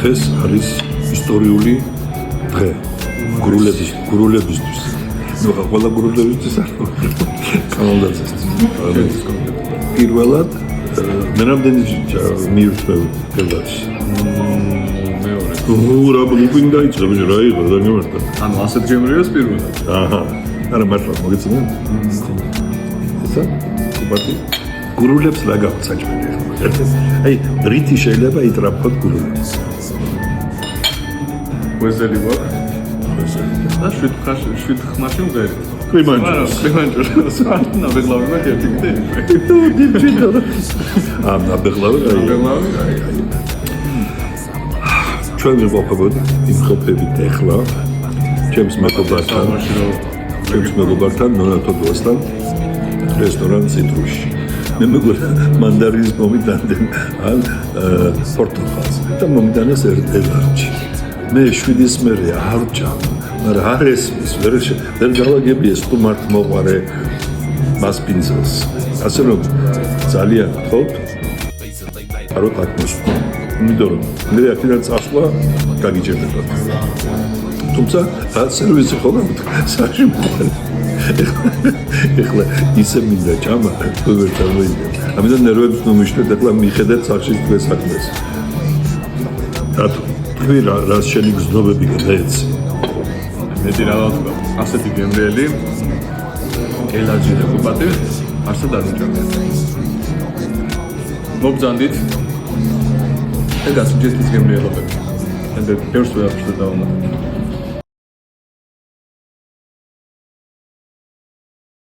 დღეს არის ისტორიული დღე გურულებისთვის. ნუ ყველა გურულებისთვის არ კანონდაცვისთვის. პირველად მე რამდენი მივხვდი პელდაში. რა ბლუპინი დაიწყო რა იყო და გამართა. ანუ ასეთ გემრიოს პირველად. აჰა. არა მართლა მოგეცნო. ესა კუბატი გურულებს რა გაქვს საჭმელი. აი რითი შეიძლება იტრაფოთ გურულებს. ვეზელი ვარ. და შვიდ ხმაში მღერი. კლიმანჯოს. না বেগলাবে না ঠিক ნაბეღლავი ჩვენ ვიყოფებოდ იმ ხოფებით ეხლა ჩემს მეგობართან ნონათოდოსთან რესტორან ციტრუსში მე მეგონა მანდარინის მომიტანდნენ ან პორტოხალს და მომიტანეს ელარჯი მე 7-ის მერე არჯა მაგრამ არ ესმის ვერ გავაგებიეს თუ მართ მოყარე მასპინძელს ასე რომ ძალიან გთხოვთ აროთ ატმოსფერო იმიტომ რომ მე აქედან წასვლა გაგიჭირდებათ თუმცა რა სერვისი ხო საჭი ეხლა ისე მინდა ჭამა როგორ წარმოიდგინე ამიტომ ნერვებს მომიშლეთ ეხლა მიხედეთ სახში დღეს საქმეს რატო თქვი რა შენი გზნობები გადაეცი მეტი რა ვთქვა ასეთი გემრიელი ელარჯი და კუბატი არსად არ მიჭამია მობძანდით და გასუჯესტის გემრიელობები და ბევრს ვეაფშდა დავამატებ